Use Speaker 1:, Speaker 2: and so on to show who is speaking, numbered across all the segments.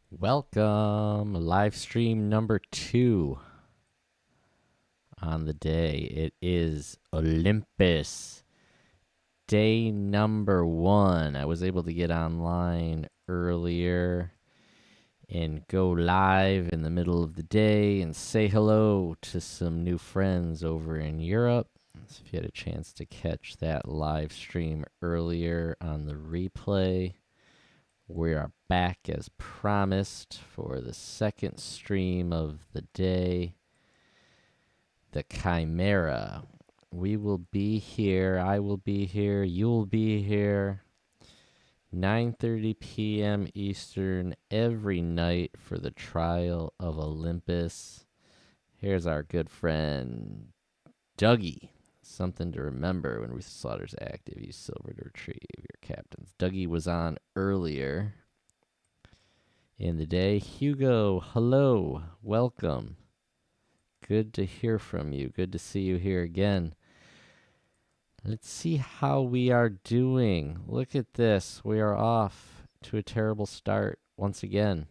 Speaker 1: Welcome, live stream number 2 on the day. It is Olympus, day number 1. I was able to get online earlier and go live in the middle of the day and say hello to some new friends over in Europe. So if you had a chance to catch that live stream earlier on the replay, we are back as promised for the second stream of the day, the Chimera. We will be here. I will be here. You'll be here. 9:30 p.m. Eastern every night for the Trial of Olympus. Here's our good friend Dougie. Something to remember when Ruth Slaughter's active. Use silver to retrieve your captains. Dougie was on earlier in the day. Hugo, hello, welcome. Good to hear from you. Good to see you here again. Let's see how we are doing. Look at this. We are off to a terrible start once again.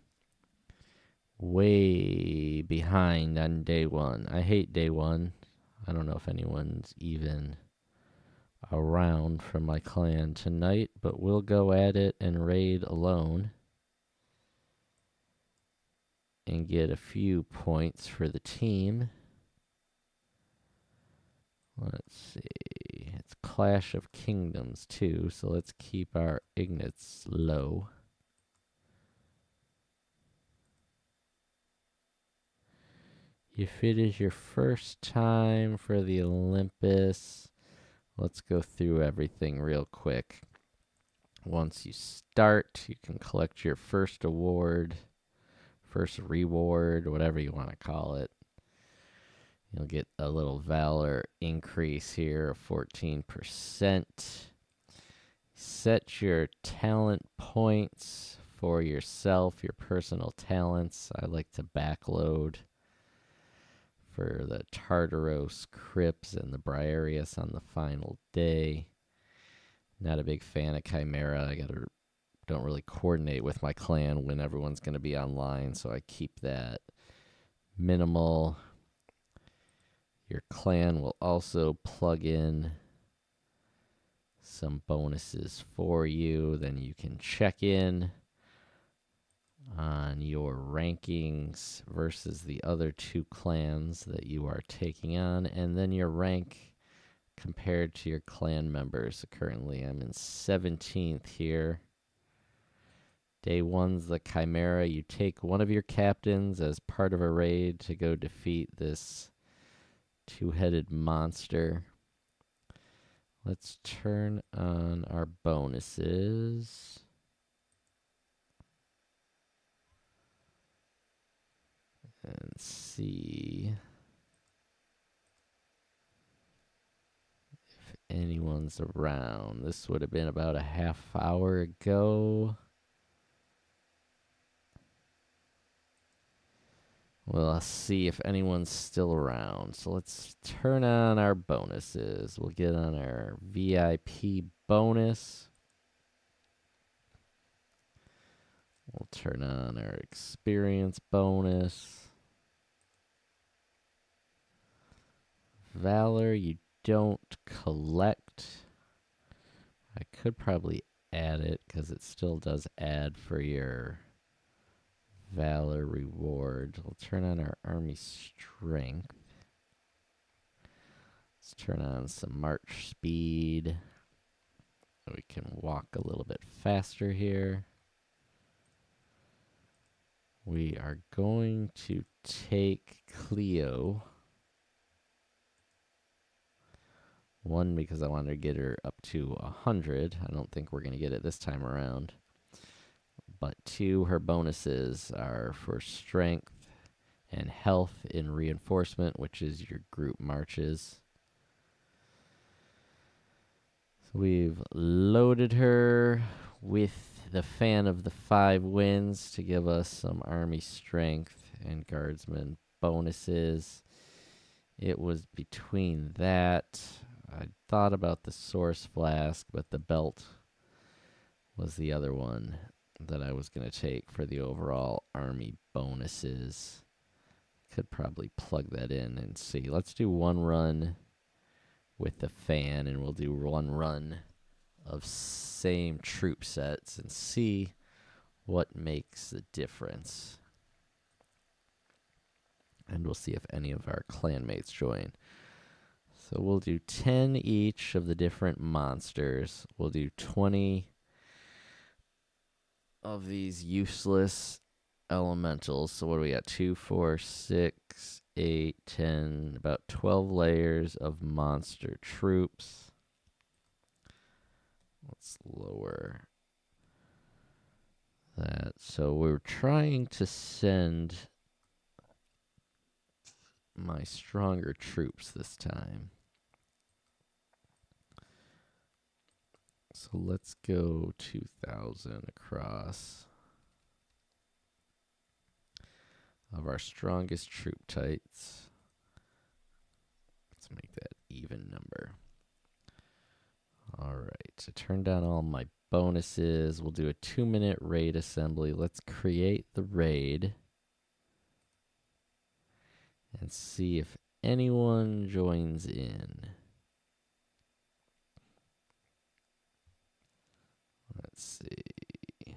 Speaker 1: Way behind on day 1. I hate day 1. I don't know if anyone's even around from my clan tonight, but we'll go at it and raid alone and get a few points for the team. Let's see. It's Clash of Kingdoms too, so let's keep our Ignits low. If it is your first time for the Olympus, let's go through everything real quick. Once you start, you can collect your first award, first reward, whatever you want to call it. You'll get a little valor increase here of 14%. Set your talent points for yourself, your personal talents. I like to backload for the Tartaros Crypts and the Briareus on the final day. Not a big fan of Chimera. Don't really coordinate with my clan when everyone's going to be online, so I keep that minimal. Your clan will also plug in some bonuses for you. Then you can check in on your rankings versus the other 2 clans that you are taking on, and then your rank compared to your clan members. So currently I'm in 17th here. Day 1's the Chimera. You take one of your captains as part of a raid to go defeat this 2-headed monster. Let's turn on our bonuses. And see if anyone's around. This would have been about a half hour ago. Well, I'll see if anyone's still around. So let's turn on our bonuses. We'll get on our VIP bonus. We'll turn on our experience bonus. Valor, you don't collect. I could probably add it because it still does add for your Valor reward. We'll turn on our army strength. Let's turn on some march speed. We can walk a little bit faster here. We are going to take Cleo. 1, because I wanted to get her up to 100. I don't think we're going to get it this time around. But 2, her bonuses are for strength and health in reinforcement, which is your group marches. So we've loaded her with the fan of the 5 winds to give us some army strength and guardsman bonuses. It was between that. I thought about the source flask, but the belt was the other one. that I was going to take for the overall army bonuses. Could probably plug that in and see. Let's do one run with the fan, and we'll do one run of same troop sets and see what makes the difference. And we'll see if any of our clanmates join. So we'll do 10 each of the different monsters. We'll do 20 of these useless elementals. So what do we got? 2, 4, 6, 8, 10, about 12 layers of monster troops. Let's lower that. So we're trying to send my stronger troops this time. So let's go 2,000 across of our strongest troop types. Let's make that even number. All right, so turn down all my bonuses. We'll do a 2-minute raid assembly. Let's create the raid and see if anyone joins in. Let's see.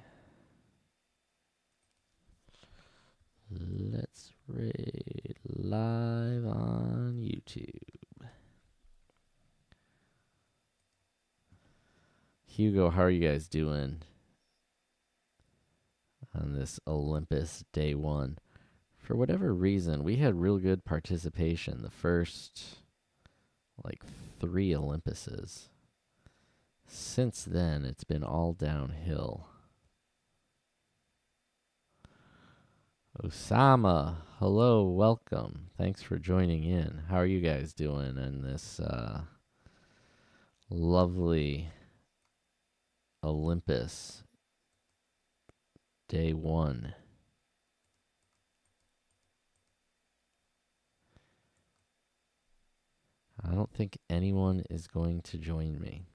Speaker 1: Let's raid live on YouTube. Hugo, how are you guys doing on this Olympus day 1? For whatever reason, we had real good participation the first, 3 Olympuses. Since then, it's been all downhill. Osama, hello, welcome. Thanks for joining in. How are you guys doing in this lovely Olympus day 1? I don't think anyone is going to join me.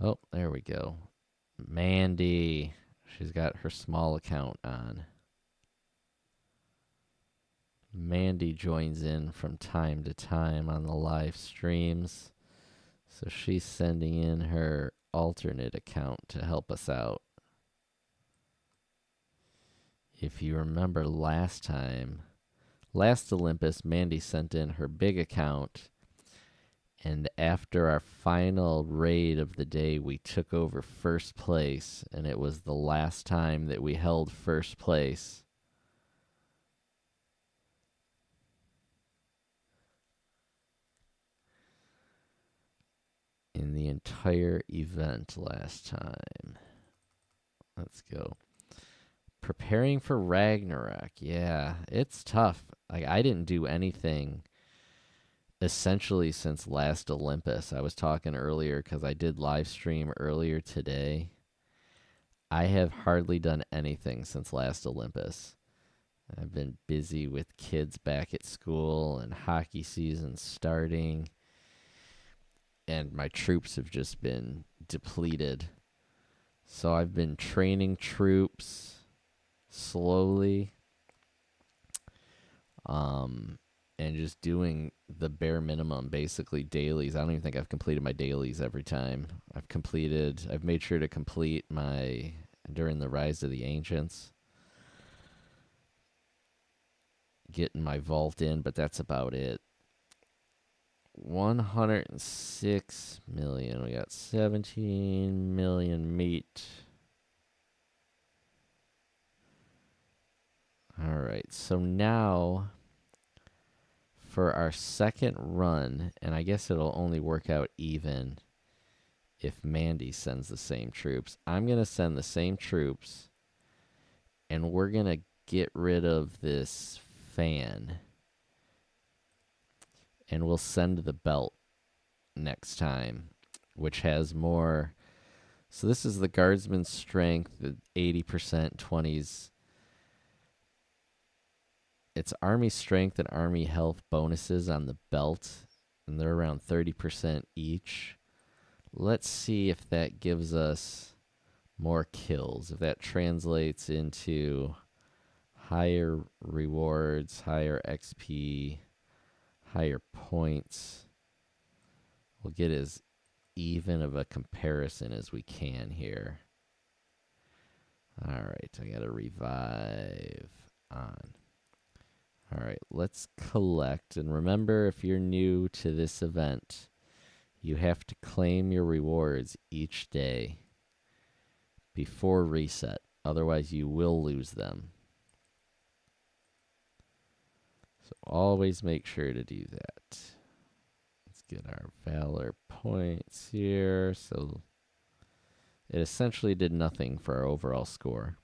Speaker 1: Oh, there we go. Mandy. She's got her small account on. Mandy joins in from time to time on the live streams. So she's sending in her alternate account to help us out. If you remember last Olympus, Mandy sent in her big account. And after our final raid of the day, we took over first place. And it was the last time that we held first place. In the entire event last time. Let's go. Preparing for Ragnarok. Yeah, it's tough. I didn't do anything essentially since last Olympus. I was talking earlier because I did live stream earlier today. I have hardly done anything since last Olympus. I've been busy with kids back at school and hockey season starting. And my troops have just been depleted. So I've been training troops slowly. And just doing the bare minimum, basically dailies. I don't even think I've completed my dailies every time. I've made sure to complete my during the Rise of the Ancients. Getting my vault in, but that's about it. 106 million. We got 17 million meat. All right, so now for our second run, and I guess it'll only work out even if Mandy sends the same troops. I'm going to send the same troops, and we're going to get rid of this fan. And we'll send the belt next time, which has more. So this is the guardsman's strength, the 80%, 20s. it's Army Strength and Army Health bonuses on the belt, and they're around 30% each. Let's see if that gives us more kills, if that translates into higher rewards, higher XP, higher points. We'll get as even of a comparison as we can here. All right, I got to revive on. All right, let's collect. And remember, if you're new to this event, you have to claim your rewards each day before reset. Otherwise, you will lose them. So always make sure to do that. Let's get our Valor points here. So it essentially did nothing for our overall score.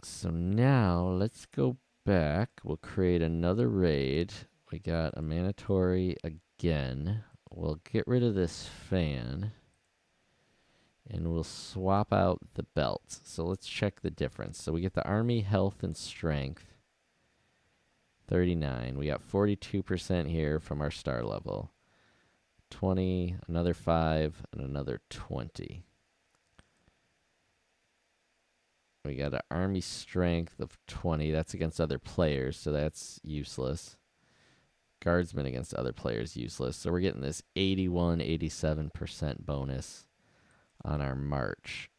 Speaker 1: So now let's go back. We'll create another raid. We got a mandatory again. We'll get rid of this fan. And we'll swap out the belt. So let's check the difference. So we get the Army Health and Strength. 39. We got 42% here from our star level. 20, another 5, and another 20. We got an Army Strength of 20. That's against other players, so that's useless. Guardsman against other players, useless. So we're getting this 81, 87% bonus on our march.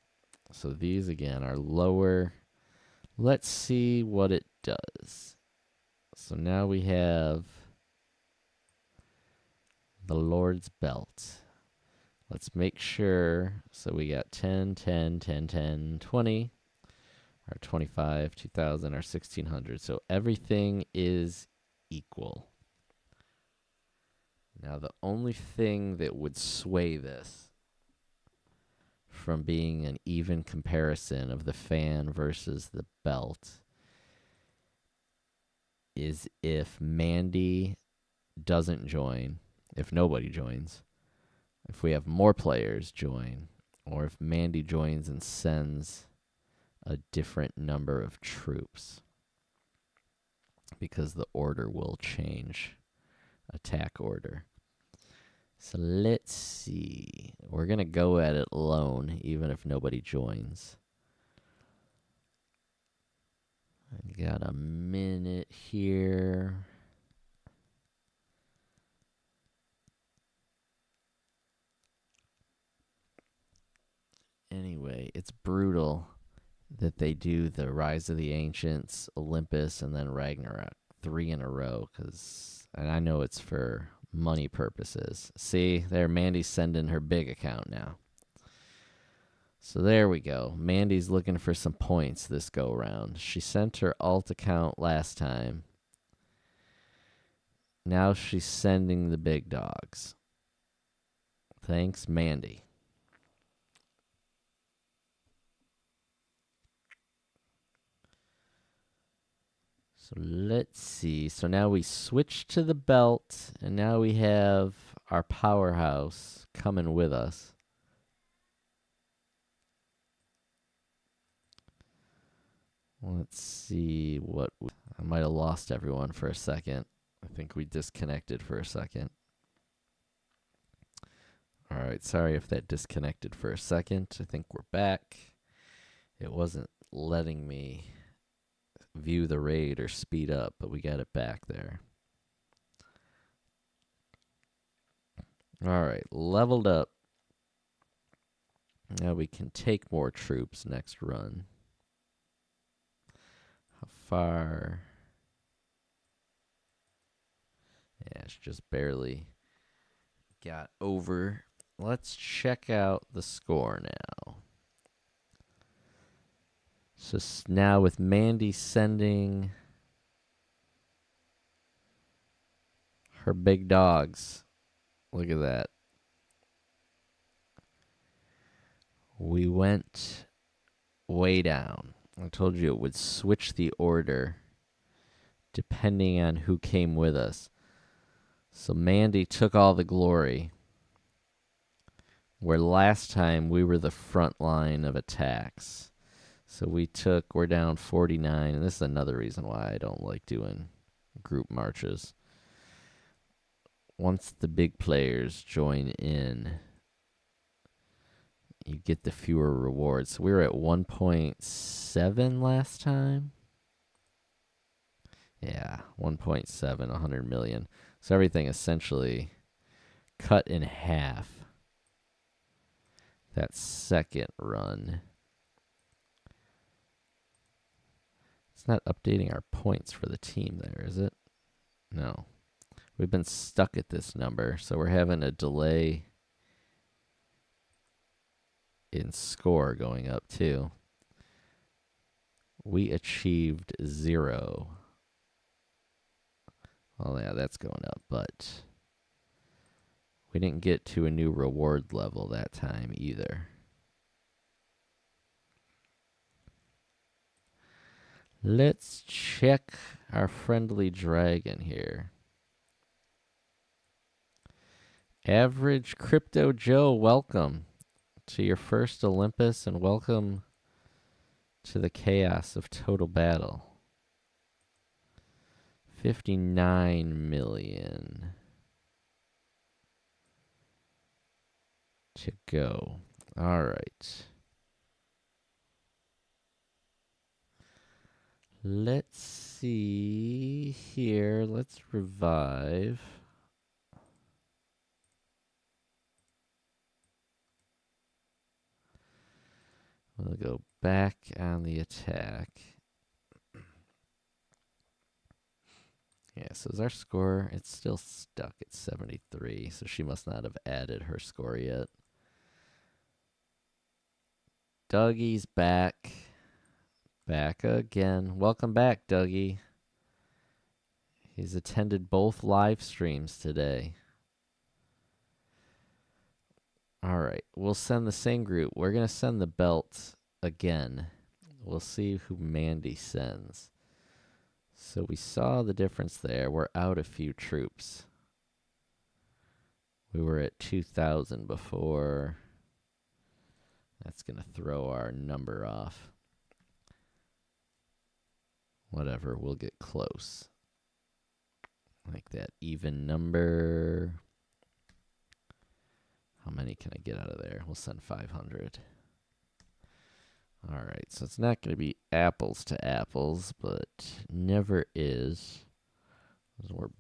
Speaker 1: So these, again, are lower. Let's see what it does. So now we have the Lord's Belt. Let's make sure. So we got 10, 10, 10, 10, 20. Our 25, 2,000, our 1,600. So everything is equal. Now the only thing that would sway this from being an even comparison of the fan versus the belt is if Mandy doesn't join, if nobody joins, if we have more players join, or if Mandy joins and sends a different number of troops, because the order will change, attack order. So let's see. We're going to go at it alone, even if nobody joins. I got a minute here. Anyway, it's brutal that they do the Rise of the Ancients, Olympus, and then Ragnarok 3 in a row, and I know it's for money purposes. See, there, Mandy's sending her big account now. So there we go. Mandy's looking for some points this go around. She sent her alt account last time. Now she's sending the big dogs. Thanks, Mandy. So let's see. So now we switch to the belt, and now we have our powerhouse coming with us. Let's see what I might have lost everyone for a second. I think we disconnected for a second. All right, sorry if that disconnected for a second. I think we're back. It wasn't letting me view the raid or speed up, but we got it back there. All right, leveled up. Now we can take more troops next run. How far? Yeah, it's just barely got over. Let's check out the score now. So now with Mandy sending her big dogs. Look at that. We went way down. I told you it would switch the order depending on who came with us. So Mandy took all the glory, where last time we were the front line of attacks. So we're down 49, and this is another reason why I don't like doing group marches. Once the big players join in, you get the fewer rewards. So we were at 1.7 last time. Yeah, 1.7, 100 million. So everything essentially cut in half that second run. It's not updating our points for the team there, is it? No. We've been stuck at this number, so we're having a delay in score going up too. We achieved 0. Well, yeah, that's going up, but we didn't get to a new reward level that time either. Let's check our friendly dragon here. Average Crypto Joe, welcome to your first Olympus and welcome to the chaos of Total Battle. 59 million to go. All right. Let's see here. Let's revive. We'll go back on the attack. Yeah, so is our score? It's still stuck at 73, so she must not have added her score yet. Dougie's back. Back again. Welcome back, Dougie. He's attended both live streams today. All right, we'll send the same group. We're going to send the belt again. We'll see who Mandy sends. So we saw the difference there. We're out a few troops. We were at 2,000 before. That's going to throw our number off. Whatever, we'll get close. Like that even number. How many can I get out of there? We'll send 500. All right, so it's not going to be apples to apples, but never is. We're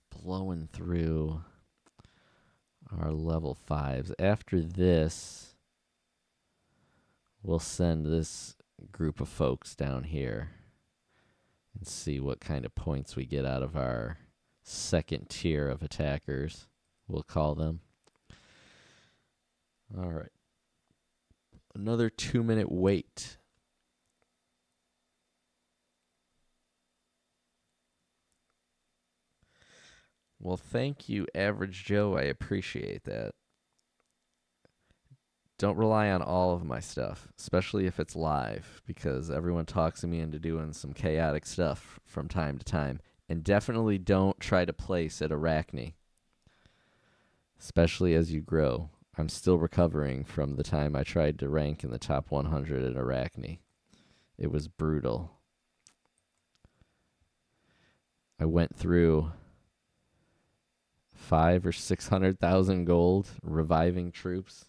Speaker 1: blowing through our level 5s. After this, we'll send this group of folks down here and see what kind of points we get out of our second tier of attackers, we'll call them. All right. Another 2-minute wait. Well, thank you, Average Joe. I appreciate that. Don't rely on all of my stuff, especially if it's live, because everyone talks me into doing some chaotic stuff from time to time. And definitely don't try to place at Arachne, especially as you grow. I'm still recovering from the time I tried to rank in the top 100 at Arachne. It was brutal. I went through 500,000 or 600,000 gold reviving troops,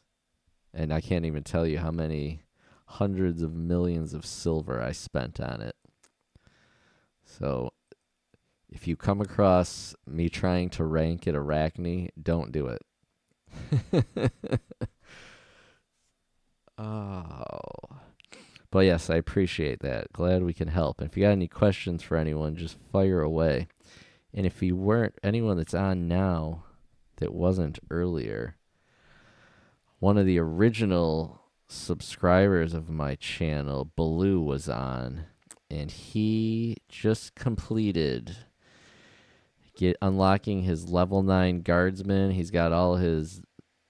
Speaker 1: and I can't even tell you how many hundreds of millions of silver I spent on it. So if you come across me trying to rank at Arachne, don't do it. Oh. But yes, I appreciate that. Glad we can help. And if you got any questions for anyone, just fire away. And if you weren't, anyone that's on now that wasn't earlier, one of the original subscribers of my channel, Baloo, was on, and he just completed unlocking his level 9 guardsman. He's got all his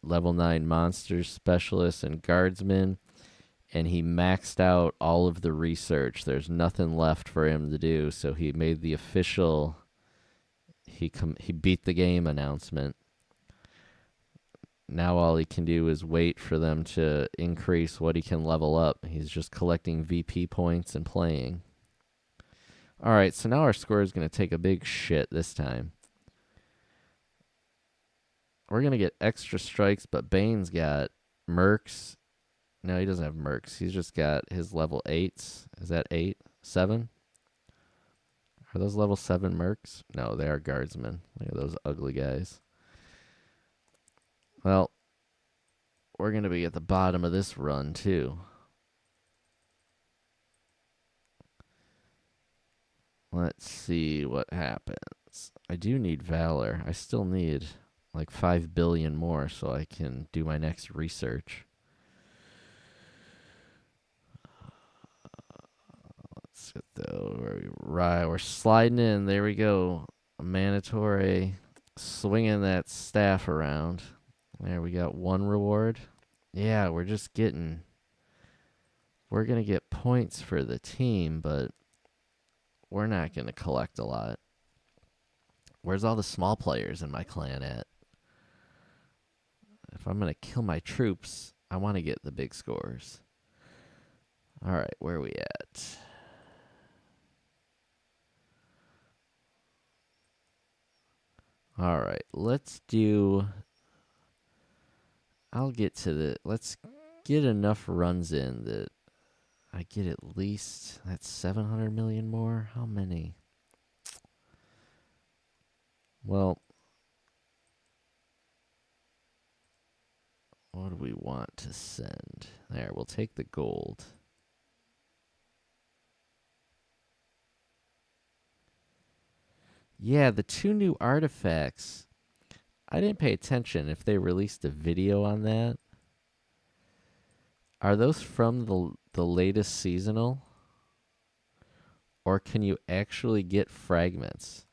Speaker 1: level 9 monsters, specialists, and guardsmen, and he maxed out all of the research. There's nothing left for him to do, so he made the official he beat the game announcement. now all he can do is wait for them to increase what he can level up. He's just collecting VP points and playing. All right, so now our score is going to take a big shit this time. We're going to get extra strikes, but Bane's got mercs. No, he doesn't have mercs. He's just got his level 8s. Is that 8? 7? Are those level 7 mercs? No, they are guardsmen. Look at those ugly guys. Well, we're going to be at the bottom of this run, too. Let's see what happens. I do need Valor. I still need like 5 billion more so I can do my next research. Let's get we're sliding in. There we go. Mandatory swinging that staff around. There, we got 1 reward. Yeah, we're going to get points for the team, but we're not going to collect a lot. Where's all the small players in my clan at? If I'm going to kill my troops, I want to get the big scores. All right, where are we at? All right, let's get enough runs in that I get at least, that's 700 million more. How many? Well, what do we want to send? There, we'll take the gold. Yeah, the 2 new artifacts. I didn't pay attention if they released a video on that. Are those from the latest seasonal? Or can you actually get fragments?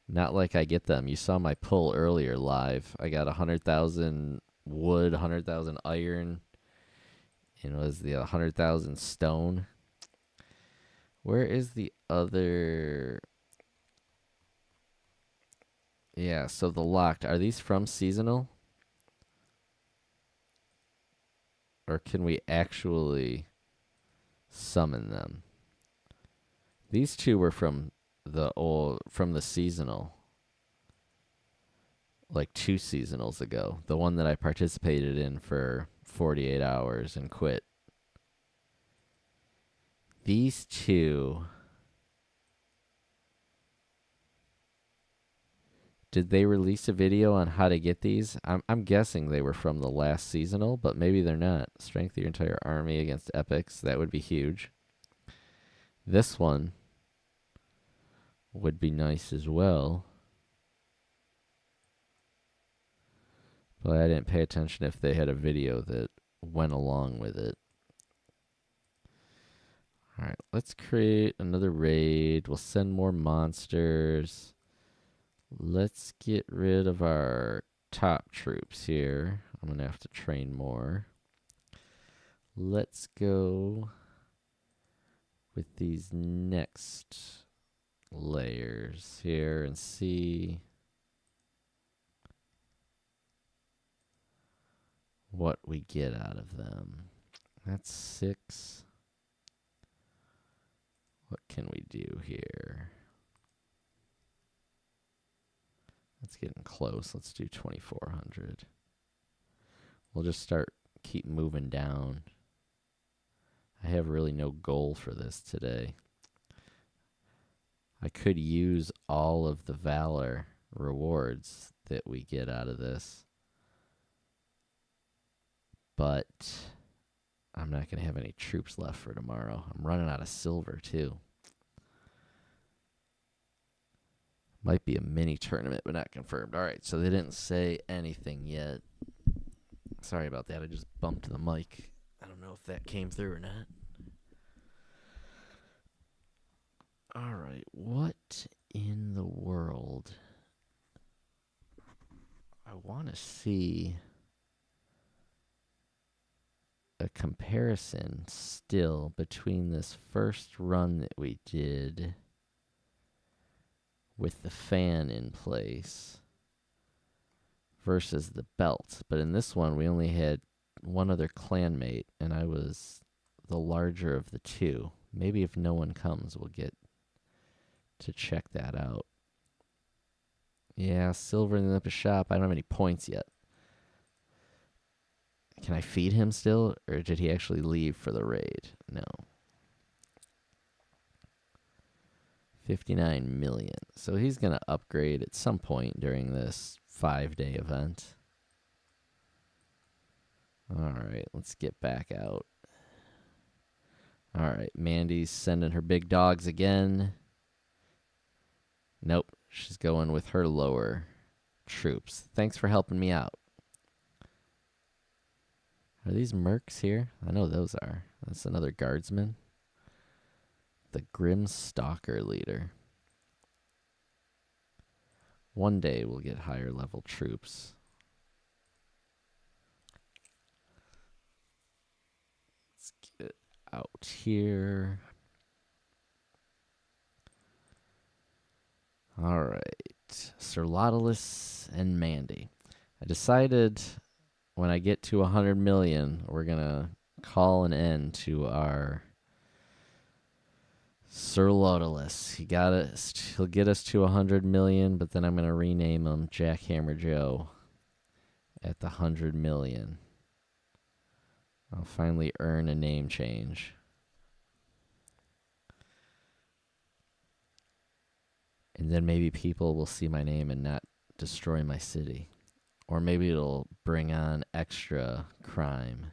Speaker 1: Not like I get them. You saw my pull earlier live. I got 100,000 wood, 100,000 iron. Is the 100,000 stone. Where is the other? Yeah, so the locked. Are these from seasonal? Or can we actually summon them? These 2 were from the seasonal. Like 2 seasonals ago. The one that I participated in for 48 hours and quit. These 2. Did they release a video on how to get these? I'm guessing they were from the last seasonal, but maybe they're not. Strength your entire army against epics. That would be huge. This one would be nice as well. But I didn't pay attention if they had a video that went along with it. Alright, let's create another raid. We'll send more monsters. Let's get rid of our top troops here. I'm going to have to train more. Let's go with these next layers here and see what we get out of them. That's 6. What can we do here? That's getting close. Let's do 2,400. We'll just keep moving down. I have really no goal for this today. I could use all of the Valor rewards that we get out of this. But I'm not going to have any troops left for tomorrow. I'm running out of silver, too. Might be a mini tournament, but not confirmed. All right, so they didn't say anything yet. Sorry about that. I just bumped the mic. I don't know if that came through or not. All right, what in the world? I want to see a comparison still between this first run that we did with the fan in place versus the belt. But in this one, we only had one other clanmate, and I was the larger of the two. Maybe if no one comes, we'll get to check that out. Yeah, silver in the Olympus shop. I don't have any points yet. Can I feed him still, or did he actually leave for the raid? No. 59 million. So he's going to upgrade at some point during this 5-day event. All right, let's get back out. All right, Mandy's sending her big dogs again. Nope, she's going with her lower troops. Thanks for helping me out. Are these mercs here? I know those are. That's another guardsman. The Grim Stalker leader. One day we'll get higher level troops. Let's get out here. All right. Sir Lautilus and Mandy. I decided when I get to 100 million, we're going to call an end to our Sir Lautilus. He'll get us to 100 million, but then I'm going to rename him Jackhammer Joe at the 100 million. I'll finally earn a name change. And then maybe people will see my name and not destroy my city. Or maybe it'll bring on extra crime.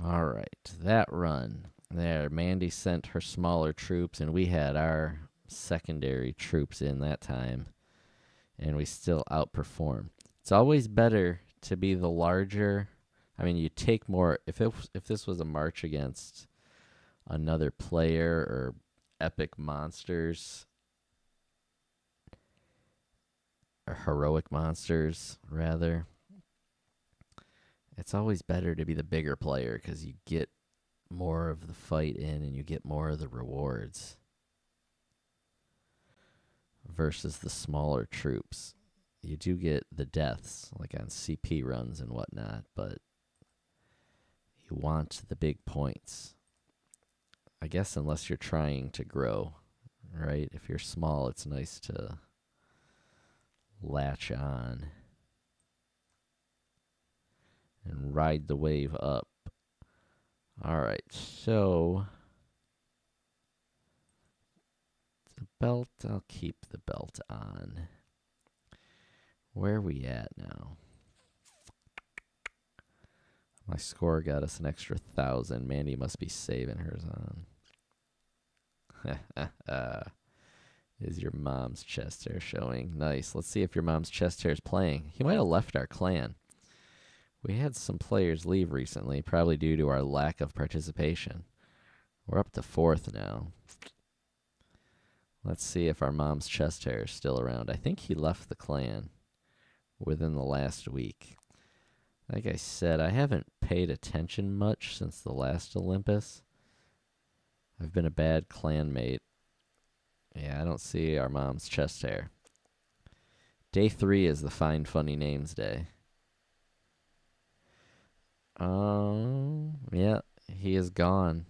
Speaker 1: All right, that run. There, Mandy sent her smaller troops, and we had our secondary troops in that time. And we still outperform. It's always better to be the larger. I mean, you take more. If this was a march against another player or epic monsters, or heroic monsters, rather, it's always better to be the bigger player because you get more of the fight in and you get more of the rewards versus the smaller troops. You do get the deaths, like on CP runs and whatnot, but you want the big points. I guess unless you're trying to grow, right? If you're small, it's nice to latch on and ride the wave up. All right, so the belt, I'll keep the belt on. Where are we at now? My score got us an extra 1,000. Mandy must be saving hers on. Is your mom's chest hair showing? Nice. Let's see if your mom's chest hair is playing. He might have left our clan. We had some players leave recently, probably due to our lack of participation. We're up to 4th now. Let's see if our mom's chest hair is still around. I think he left the clan within the last week. Like I said, I haven't paid attention much since the last Olympus. I've been a bad clanmate. Yeah, I don't see our mom's chest hair. Day 3 is the Find Funny Names Day. Yeah, he is gone.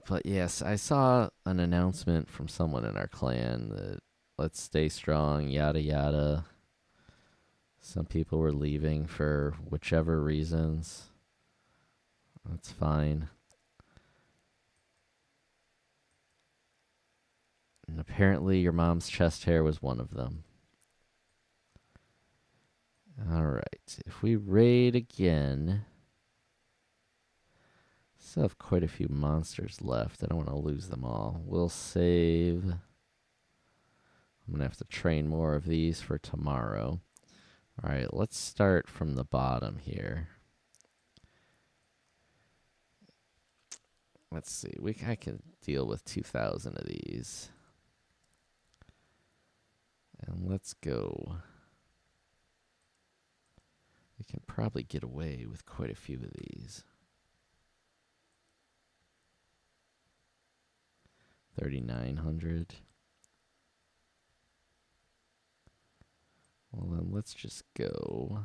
Speaker 1: But yes, I saw an announcement from someone in our clan that let's stay strong, yada yada. Some people were leaving for whichever reasons. That's fine. And apparently your mom's chest hair was one of them. Alright, if we raid again, still have quite a few monsters left. I don't want to lose them all. We'll save. I'm going to have to train more of these for tomorrow. Alright, let's start from the bottom here. Let's see. I can deal with 2,000 of these. And let's go. We can probably get away with quite a few of these. 3,900. Well, then let's just go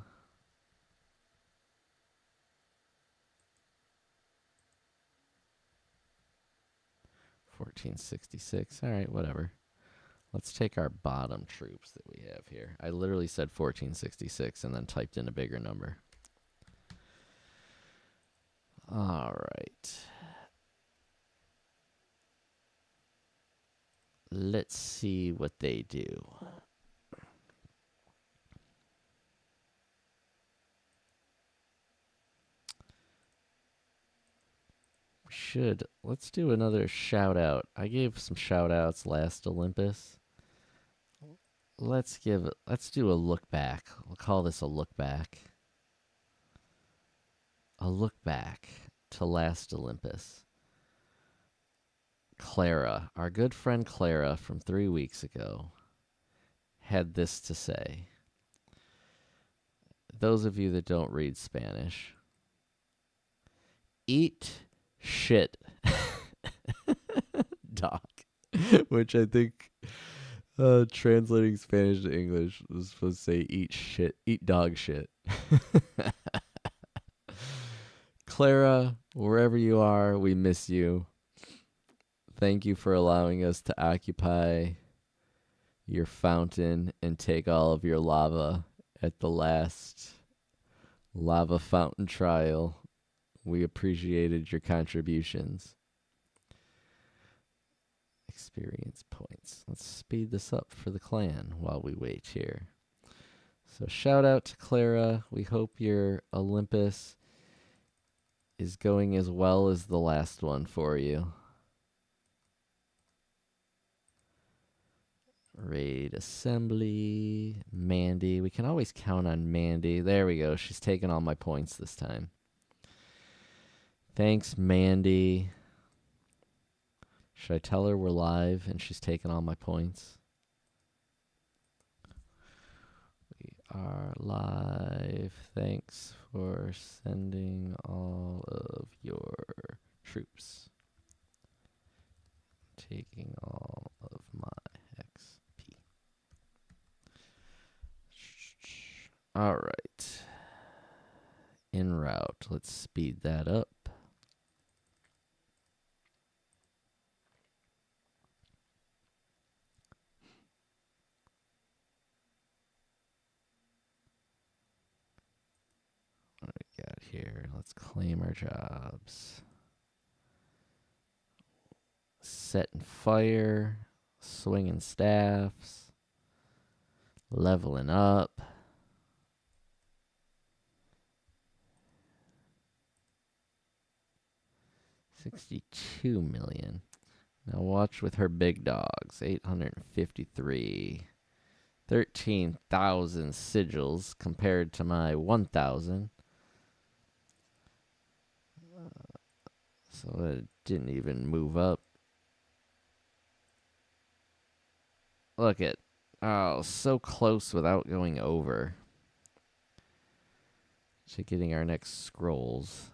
Speaker 1: 1466. All right, whatever. Let's take our bottom troops that we have here. I literally said 1466 and then typed in a bigger number. All right. Let's see what they do. Let's do another shout out. I gave some shout outs last Olympus. Let's do a look back. We'll call this a look back. A look back to last Olympus. Clara, our good friend Clara from 3 weeks ago, had this to say. Those of you that don't read Spanish, eat shit, dog. Which I think translating Spanish to English was supposed to say eat shit, eat dog shit. Clara, wherever you are, we miss you. Thank you for allowing us to occupy your fountain and take all of your lava at the last lava fountain trial. We appreciated your contributions. Experience points. Let's speed this up for the clan while we wait here. So shout out to Clara. We hope your Olympus is going as well as the last one for you. Raid assembly. Mandy. We can always count on Mandy. There we go. She's taking all my points this time. Thanks, Mandy. Should I tell her we're live and she's taking all my points? We are live. Thanks for sending all of your troops. Taking all of my XP. All right. En route. Let's speed that up. What do we got here? Let's claim our jobs. Set and fire. Swinging staffs. Leveling up. $62 million. Now watch with her big dogs. 853. 13,000 sigils compared to my 1,000. So it didn't even move up. Look at, oh, so close without going over to getting our next scrolls.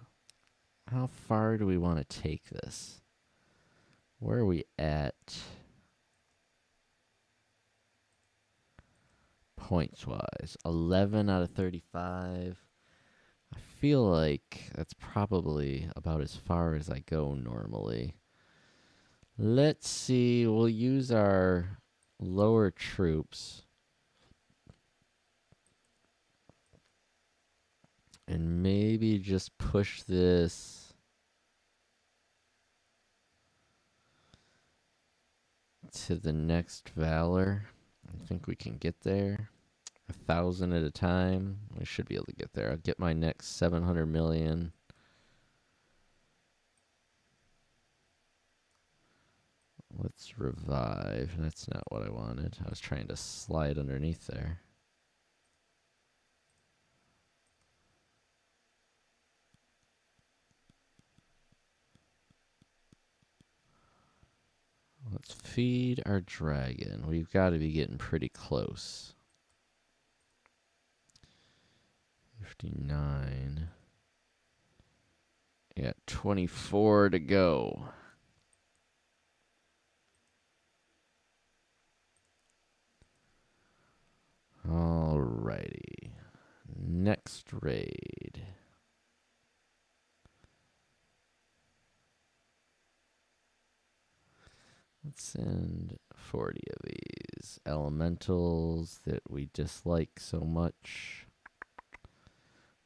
Speaker 1: How far do we want to take this? Where are we at? Points-wise. 11 out of 35. I feel like that's probably about as far as I go normally. Let's see. We'll use our lower troops. And maybe just push this to the next Valor. I think we can get there. 1,000 at a time. We should be able to get there. I'll get my next 700 million. Let's revive. That's not what I wanted. I was trying to slide underneath there. Let's feed our dragon. We've got to be getting pretty close. 59. Yeah, 24 to go. Alrighty. Next raid. Let's send 40 of these elementals that we dislike so much.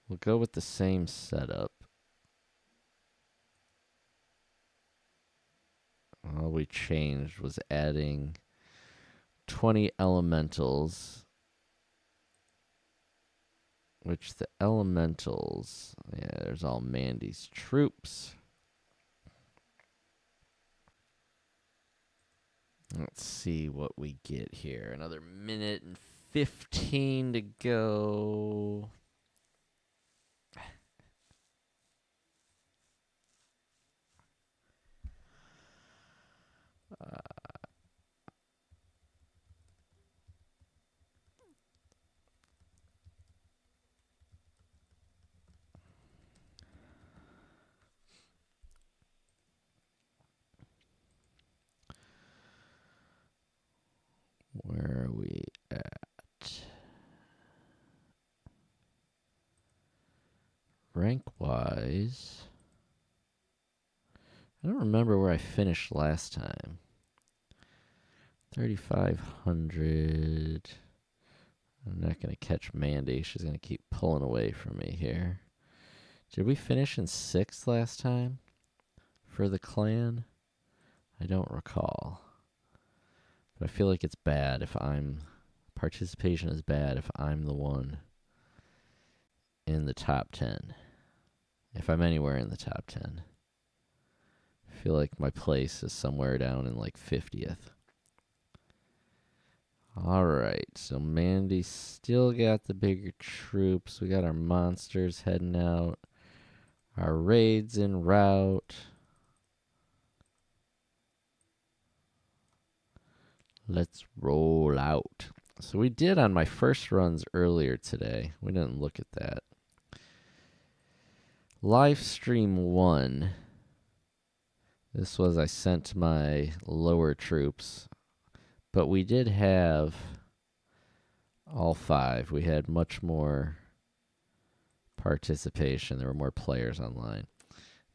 Speaker 1: We'll go with the same setup. All we changed was adding 20 elementals, which the elementals, yeah, there's all Mandy's troops. Let's see what we get here. Another minute and 15 to go. Where are we at? Rank-wise, I don't remember where I finished last time. 3,500. I'm not going to catch Mandy. She's going to keep pulling away from me here. Did we finish in 6th last time for the clan? I don't recall. But I feel like it's bad if participation is bad if I'm the one in the top 10. If I'm anywhere in the top 10. I feel like my place is somewhere down in like 50th. Alright, so Mandy still got the bigger troops. We got our monsters heading out. Our raid's en route. Let's roll out. So we did on my first runs earlier today. We didn't look at that. Live stream 1. This was I sent my lower troops. But we did have all 5. We had much more participation. There were more players online.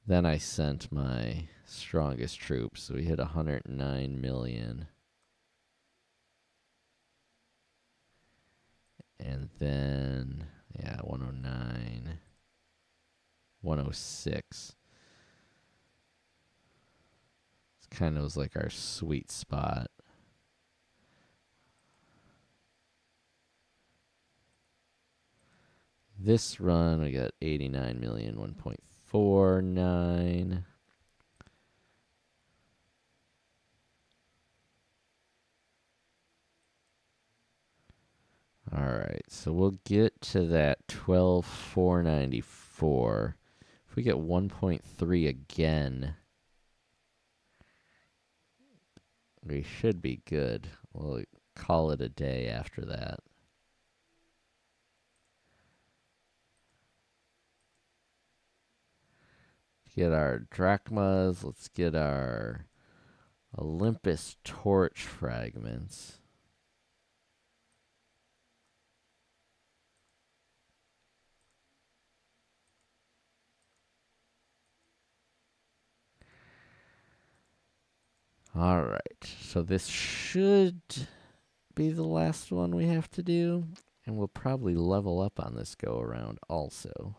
Speaker 1: Then I sent my strongest troops. So we hit 109 million. And then, yeah, 109, 106. It kind of was like our sweet spot. This run, we got 89 million, 1.49. All right, so we'll get to that 12,494. If we get 1.3 again, we should be good. We'll call it a day after that. Get our drachmas. Let's get our Olympus torch fragments. All right, so this should be the last one we have to do, and we'll probably level up on this go around also.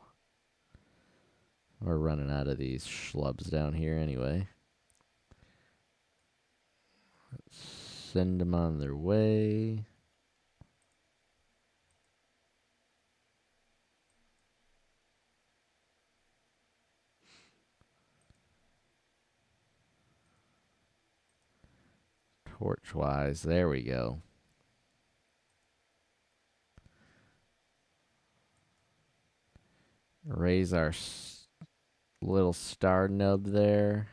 Speaker 1: We're running out of these schlubs down here anyway. Let's send them on their way. Torch-wise, there we go. Raise our little star nub there.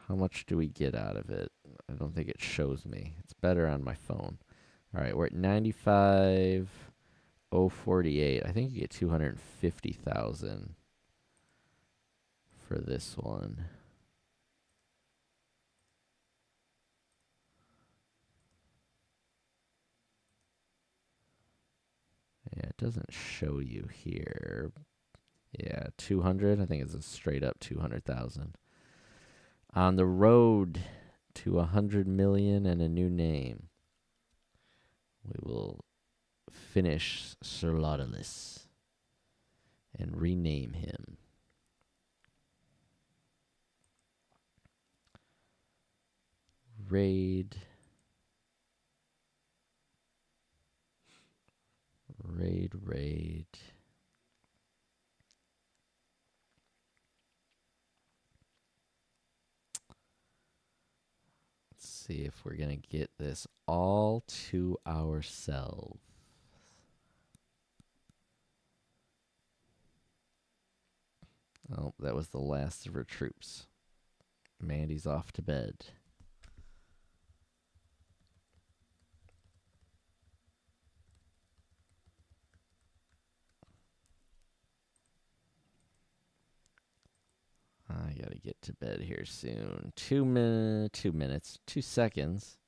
Speaker 1: How much do we get out of it? I don't think it shows me. It's better on my phone. All right, we're at 95,048. I think you get 250,000 for this one. Yeah, it doesn't show you here. Yeah, 200. I think it's a straight up 200,000. On the road to 100 million and a new name. We will finish Sir Lauderless and rename him. Raid. Raid. Let's see if we're going to get this all to ourselves. Oh, that was the last of her troops. Mandy's off to bed. I gotta get to bed here soon. 2 minutes, 2 seconds.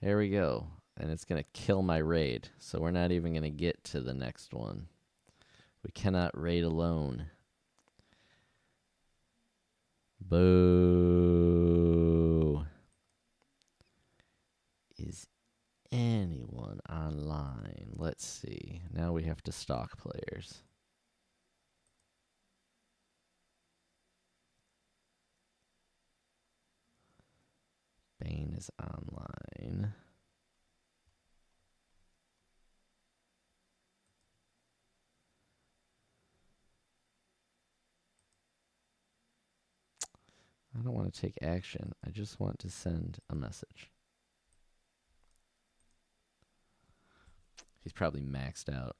Speaker 1: There we go. And it's gonna kill my raid. So we're not even gonna get to the next one. We cannot raid alone. Boo. Is anyone online? Let's see. Now we have to stalk players. Bane is online. I don't want to take action. I just want to send a message. He's probably maxed out.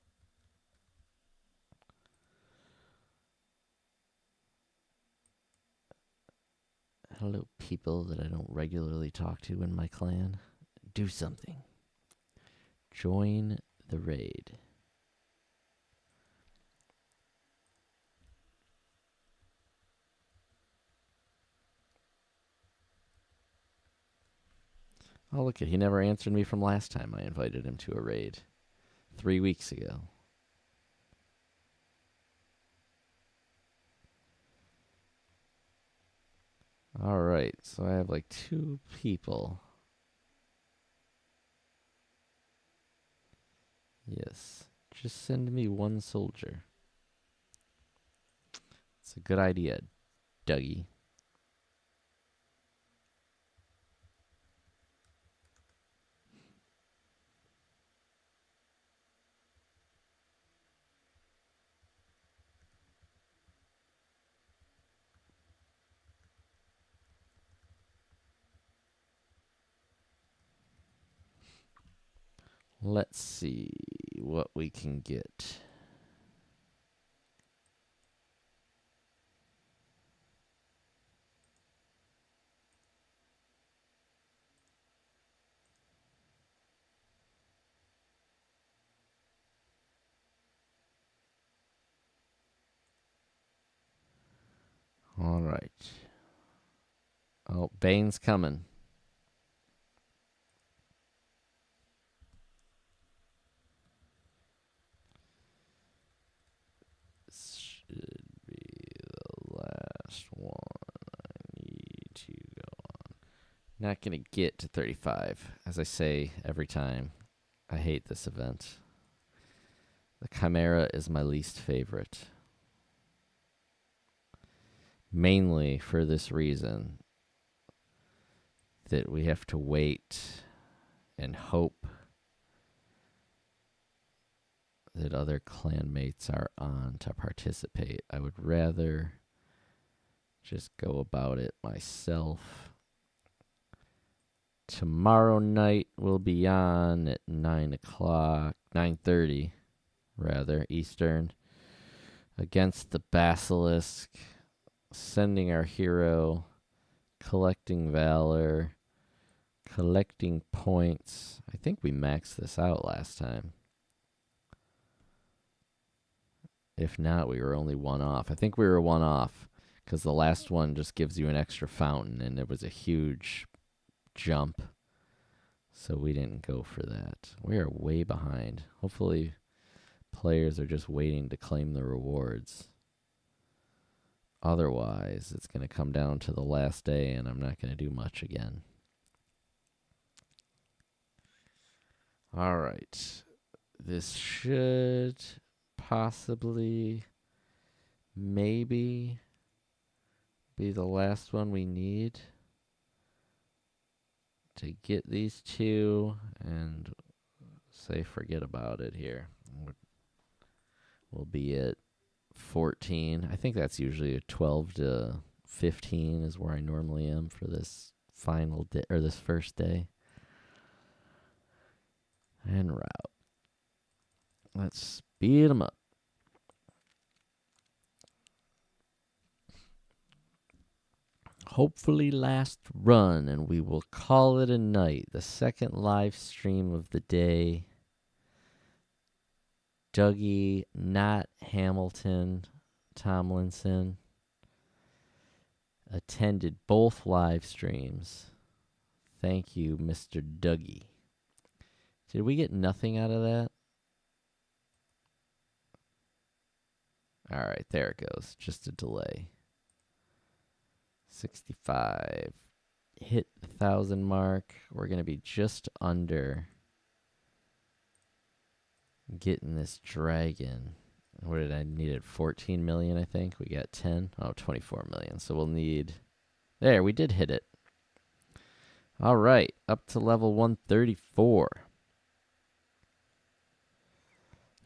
Speaker 1: Hello, people that I don't regularly talk to in my clan. Do something. Join the raid. Oh, look, he never answered me from last time I invited him to a raid. 3 weeks ago. All right, so I have like 2 people. Yes, just send me 1 soldier. It's a good idea, Dougie. Let's see what we can get. All right. Oh, Bane's coming. Should be the last one I need to go on. Not going to get to 35, as I say every time. I hate this event. The Chimera is my least favorite. Mainly for this reason, that we have to wait and hope that other clanmates are on to participate. I would rather just go about it myself. Tomorrow night we'll be on at 9 o'clock, 9:30 rather, Eastern, against the Basilisk, sending our hero, collecting valor, collecting points. I think we maxed this out last time. If not, we were only 1 off. I think we were 1 off because the last one just gives you an extra fountain, and it was a huge jump. So we didn't go for that. We are way behind. Hopefully Players are just waiting to claim the rewards. Otherwise, it's going to come down to the last day, and I'm not going to do much again. All right. This should possibly, maybe, be the last one we need to get these two and say forget about it here. We'll be at 14. I think that's usually a 12 to 15 is where I normally am for this final day or this first day. And route. Let's speed them up. Hopefully last run, and we will call it a night. The second live stream of the day. Dougie, not Hamilton, Tomlinson, attended both live streams. Thank you, Mr. Dougie. Did we get nothing out of that? All right, there it goes. Just a delay. 65. Hit the 1,000 mark. We're going to be just under getting this dragon. What did I need? 14 million, I think. We got 10. Oh, 24 million. So we'll need... There, we did hit it. All right, up to level 134.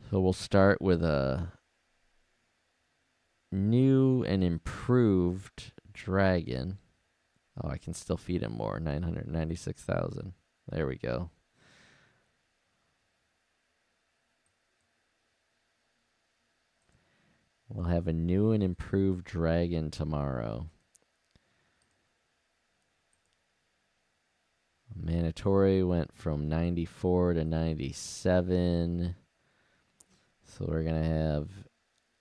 Speaker 1: So we'll start with a new and improved dragon. Oh, I can still feed him more. 996,000. There we go. We'll have a new and improved dragon tomorrow. Manitory went from 94 to 97. So we're going to have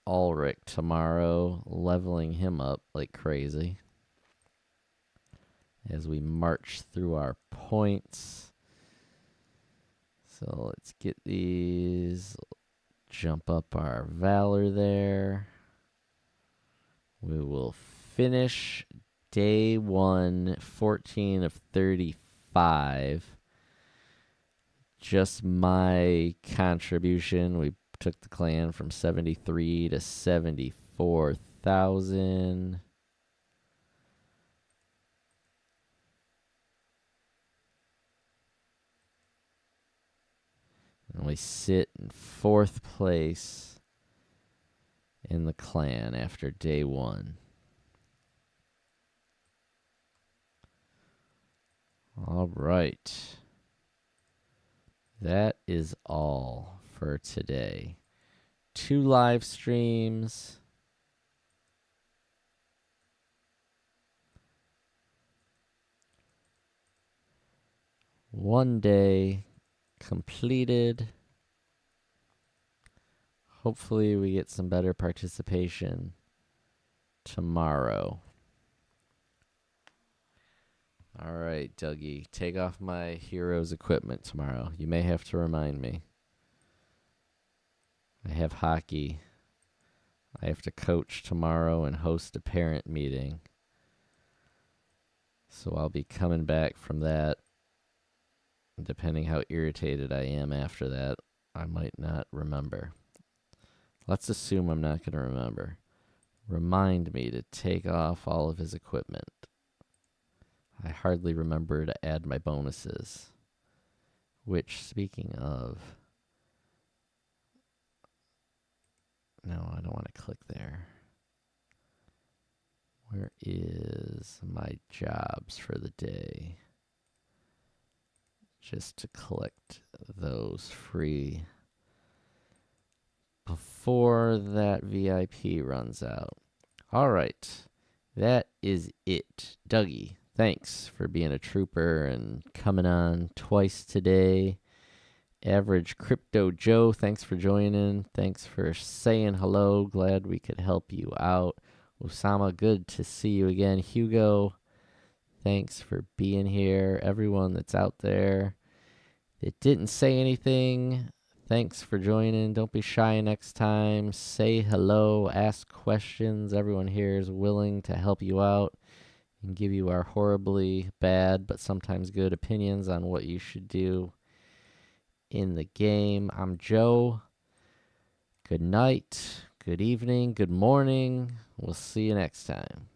Speaker 1: Ulrich tomorrow, leveling him up like crazy. As we march through our points. So let's get these. Jump up our Valor there. We will finish day 1, 14 of 35. Just my contribution. We took the clan from 73 to 74,000. And we sit in 4th place in the clan after day 1. All right. That is all for today. 2 live streams. One day completed. Hopefully we get some better participation tomorrow. All right, Dougie, take off my hero's equipment tomorrow. You may have to remind me. I have hockey. I have to coach tomorrow and host a parent meeting. So I'll be coming back from that. Depending how irritated I am after that, I might not remember. Let's assume I'm not going to remember. Remind me to take off all of his equipment. I hardly remember to add my bonuses. Which, speaking of... No, I don't want to click there. Where is my jobs for the day? Just to collect those free before that VIP runs out. All right. That is it. Dougie, thanks for being a trooper and coming on twice today. Average Crypto Joe, thanks for joining. Thanks for saying hello. Glad we could help you out. Osama, good to see you again. Hugo, thanks for being here. Everyone that's out there that didn't say anything, Thanks for joining. Don't be shy next time. Say hello, ask questions. Everyone here is willing to help you out and give you our horribly bad but sometimes good opinions on what you should do in the game. I'm Joe. Good night, good evening, good morning. We'll see you next time.